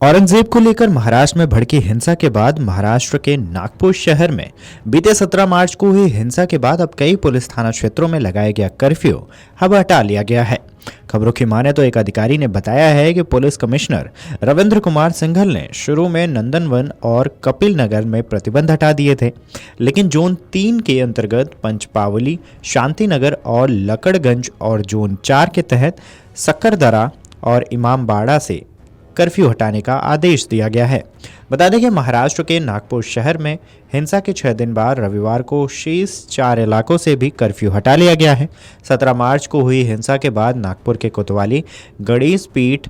औरंगजेब को लेकर महाराष्ट्र में भड़की हिंसा के बाद महाराष्ट्र के नागपुर शहर में बीते 17 मार्च को हुई हिंसा के बाद अब कई पुलिस थाना क्षेत्रों में लगाया गया कर्फ्यू अब हटा लिया गया है। खबरों की माने तो एक अधिकारी ने बताया है कि पुलिस कमिश्नर रविंद्र कुमार सिंघल ने शुरू में नंदनवन और कपिल नगर में प्रतिबंध हटा दिए थे, लेकिन जोन 3 के अंतर्गत पंचपावली, शांतिनगर और लकड़गंज और जोन 4 के तहत सक्करदरा और इमामबाड़ा से कर्फ्यू हटाने का आदेश दिया गया है। बता दें कि महाराष्ट्र के नागपुर शहर में हिंसा के 6 दिन बाद रविवार को शेष 4 इलाकों से भी कर्फ्यू हटा लिया गया है। 17 मार्च को हुई हिंसा के बाद नागपुर के कोतवाली, गणेश पीठ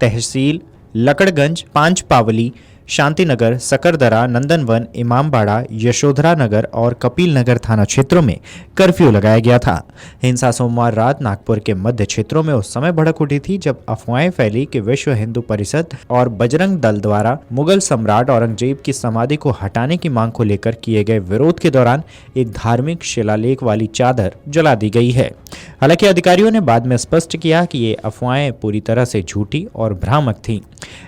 तहसील, लकड़गंज, पांचपावली, शांतिनगर, सकरदरा, नंदनवन, इमामबाड़ा, यशोधरा नगर और कपिल नगर थाना क्षेत्रों में कर्फ्यू लगाया गया था। हिंसा सोमवार रात नागपुर के मध्य क्षेत्रों में उस समय भड़क उठी थी जब अफवाहें फैली कि विश्व हिंदू परिषद और बजरंग दल द्वारा मुगल सम्राट औरंगजेब की समाधि को हटाने की मांग को लेकर किए गए विरोध के दौरान एक धार्मिक शिलालेख वाली चादर जला दी गई है। हालांकि अधिकारियों ने बाद में स्पष्ट किया कि ये अफवाहें पूरी तरह से झूठी और भ्रामक थीं।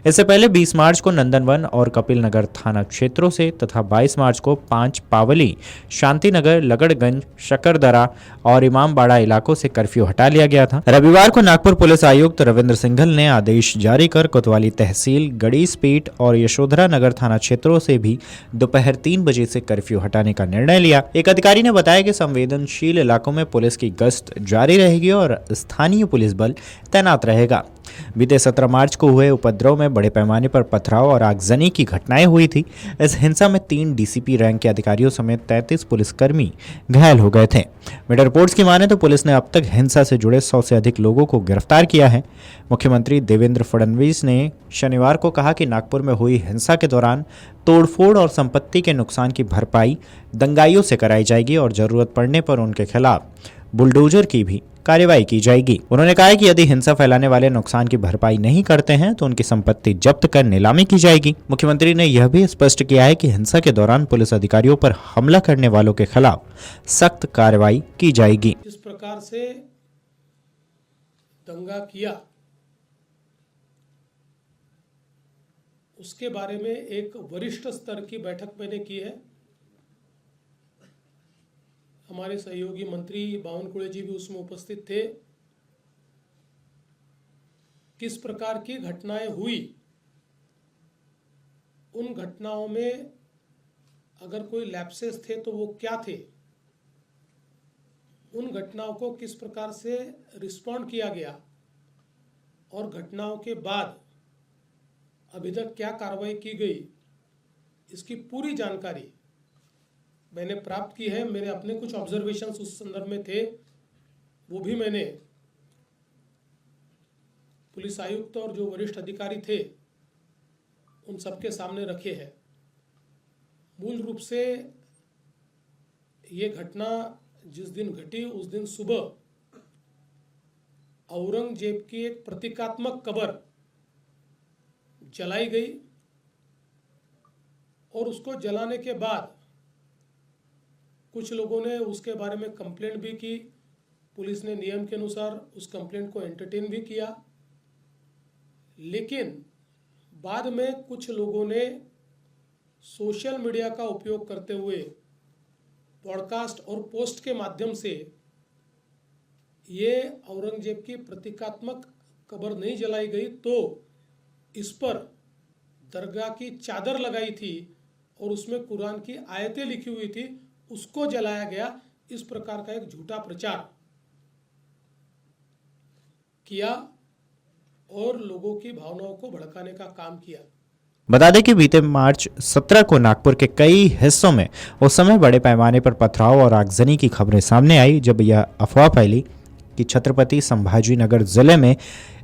इससे पहले 20 मार्च को नंदनवन और कपिल नगर थाना क्षेत्रों से तथा 22 मार्च को पांचपावली, शांतिनगर, लगड़गंज, शकरदरा और इमामबाड़ा इलाकों से कर्फ्यू हटा लिया गया था। रविवार को नागपुर पुलिस आयुक्त रविंद्र सिंघल ने आदेश जारी कर कोतवाली तहसील, गणेश पीठ और यशोधरा नगर थाना क्षेत्रों से भी दोपहर 3 बजे से कर्फ्यू हटाने का निर्णय लिया। एक अधिकारी ने बताया कि संवेदनशील इलाकों में पुलिस की गश्त जारी रहेगी और स्थानीय पुलिस बल तैनात रहेगा। बीते 17 मार्च को हुए उपद्रव में बड़े पैमाने पर पथराव और आगजनी की घटनाएं हुई थी। इस हिंसा में 3 डीसीपी रैंक के अधिकारियों समेत 33 पुलिसकर्मी घायल हो गए थे। मीडिया रिपोर्ट्स की माने तो पुलिस ने अब तक हिंसा से जुड़े 100 से अधिक लोगों को गिरफ्तार किया है। मुख्यमंत्री देवेंद्र फडणवीस ने शनिवार को कहा कि नागपुर में हुई हिंसा के दौरान तोड़फोड़ और संपत्ति के नुकसान की भरपाई दंगाइयों से कराई जाएगी और जरूरत पड़ने पर उनके खिलाफ बुलडोजर की भी कार्रवाई की जाएगी। उन्होंने कहा कि यदि हिंसा फैलाने वाले नुकसान की भरपाई नहीं करते हैं तो उनकी संपत्ति जब्त कर नीलामी की जाएगी। मुख्यमंत्री ने यह भी स्पष्ट किया है कि हिंसा के दौरान पुलिस अधिकारियों पर हमला करने वालों के खिलाफ सख्त कार्रवाई की जाएगी। इस प्रकार से दंगा किया, उसके बारे में एक वरिष्ठ स्तर की बैठक मैंने की है। हमारे सहयोगी मंत्री बावनकुळे जी भी उसमें उपस्थित थे। किस प्रकार की घटनाएं हुई, उन घटनाओं में अगर कोई लैप्सेस थे तो वो क्या थे, उन घटनाओं को किस प्रकार से रिस्पॉन्ड किया गया और घटनाओं के बाद अभी तक क्या कार्रवाई की गई, इसकी पूरी जानकारी मैंने प्राप्त की है। मेरे अपने कुछ ऑब्जर्वेशंस उस संदर्भ में थे, वो भी मैंने पुलिस आयुक्त और जो वरिष्ठ अधिकारी थे उन सबके सामने रखे हैं। मूल रूप से ये घटना जिस दिन घटी उस दिन सुबह औरंगजेब की एक प्रतीकात्मक कब्र जलाई गई और उसको जलाने के बाद कुछ लोगों ने उसके बारे में कंप्लेंट भी की। पुलिस ने नियम के अनुसार उस कंप्लेंट को एंटरटेन भी किया, लेकिन बाद में कुछ लोगों ने सोशल मीडिया का उपयोग करते हुए पॉडकास्ट और पोस्ट के माध्यम से ये औरंगजेब की प्रतीकात्मक कब्र नहीं जलाई गई तो इस पर दरगाह की चादर लगाई थी और उसमें कुरान की आयतें लिखी हुई थी, उसको जलाया गया। इस प्रकार का एक झूठा प्रचार किया और लोगों की भावनाओं को भड़काने का काम किया। बता दें कि बीते मार्च 17 को नागपुर के कई हिस्सों में उस समय बड़े पैमाने पर पथराव और आगजनी की खबरें सामने आई जब यह अफवाह फैली कि छत्रपति संभाजी नगर जिले में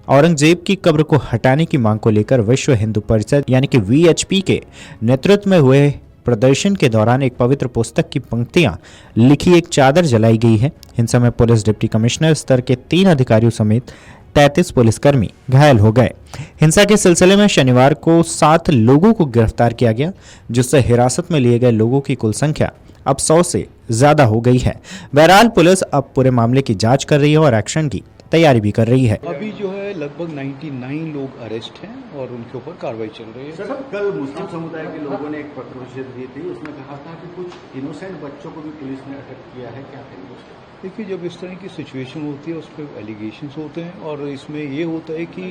औरंगजेब की कब्र को हटाने की मांग को लेकर विश्व हिंदू परिषद यानी कि वीएचपी के नेतृत्व में हुए प्रदर्शन के दौरान एक पवित्र पुस्तक की पंक्तियां लिखी एक चादर जलाई गई है। हिंसा में पुलिस डिप्टी कमिश्नर स्तर के 3 अधिकारियों समेत 33 पुलिसकर्मी घायल हो गए। हिंसा के सिलसिले में शनिवार को 7 लोगों को गिरफ्तार किया गया, जिससे हिरासत में लिए गए लोगों की कुल संख्या अब 100 से ज्यादा हो गई है। बहरहाल पुलिस अब पूरे मामले की जांच कर रही है और एक्शन की तैयारी भी कर रही है। अभी जो है लगभग 99 लोग अरेस्ट हैं और उनके ऊपर कार्रवाई चल रही है। सर, कल मुस्लिम समुदाय के लोगों ने एक पत्रपरिषद दी थी, उसमें कहा था कि कुछ इनोसेंट बच्चों को भी पुलिस ने अटक किया है, क्या कहेंगे उसके? देखिए, जब इस तरह की सिचुएशन होती है उस पर एलिगेशंस होते हैं और इसमें ये होता है कि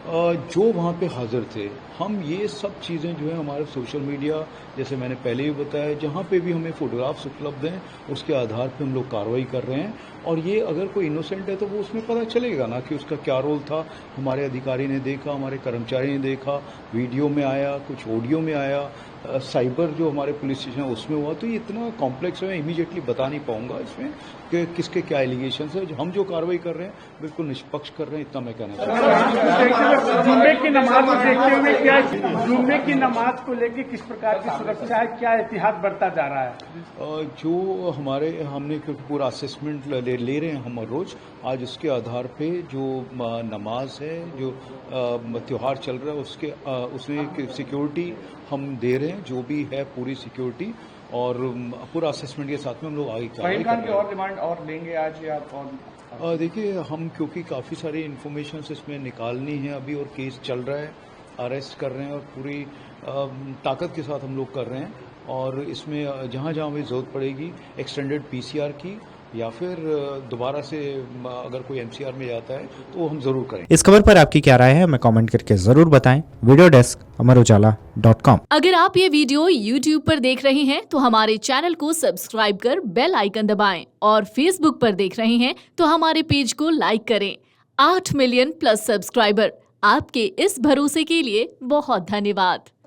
जो वहाँ पे हाजिर थे, हम ये सब चीज़ें जो है हमारे सोशल मीडिया, जैसे मैंने पहले भी बताया, जहाँ पे भी हमें फोटोग्राफ्स उपलब्ध हैं उसके आधार पे हम लोग कार्रवाई कर रहे हैं। और ये अगर कोई इनोसेंट है तो वो उसमें पता चलेगा ना कि उसका क्या रोल था। हमारे अधिकारी ने देखा, हमारे कर्मचारी ने देखा, वीडियो में आया, कुछ ऑडियो में आया, साइबर जो हमारे पुलिस स्टेशन है उसमें हुआ। तो ये इतना कॉम्प्लेक्स है, मैं इमीडिएटली बता नहीं पाऊंगा इसमें कि किसके क्या एलिगेशन है। हम जो कार्रवाई कर रहे हैं बिल्कुल निष्पक्ष कर रहे हैं, इतना मैं कहना चाहूँगा। जुम्मे की नमाज को देखते हुए क्या जुम्मे की नमाज को लेकर किस प्रकार की सुरक्षा है, क्या एहतियात बरता जा रहा है? जो हमने क्योंकि पूरा असेसमेंट ले रहे हैं हम रोज, आज उसके आधार पे जो नमाज है, जो त्योहार चल रहा है उसमें सिक्योरिटी हम दे रहे हैं, जो भी है पूरी सिक्योरिटी और पूरा असेसमेंट के साथ में हम लोग आगे कार्रवाई कर रहे हैं। और रिमांड और लेंगे आज या और? देखिए, हम क्योंकि काफ़ी सारी इन्फॉर्मेशन इसमें निकालनी है अभी और केस चल रहा है, अरेस्ट कर रहे हैं और पूरी ताकत के साथ हम लोग कर रहे हैं। और इसमें जहाँ जहाँ हमें ज़रूरत पड़ेगी एक्सटेंडेड पीसीआर की या फिर दोबारा से अगर कोई एमसीआर में जाता है तो वो हम जरूर करें। इस खबर पर आपकी क्या राय है हमें कमेंट करके जरूर बताएं। वीडियो डेस्क अमरउजाला.com। अगर आप ये वीडियो YouTube पर देख रहे हैं तो हमारे चैनल को सब्सक्राइब कर बेल आइकन दबाएं और Facebook पर देख रहे हैं तो हमारे पेज को लाइक करें। 8 मिलियन प्लस सब्सक्राइबर, आपके इस भरोसे के लिए बहुत धन्यवाद।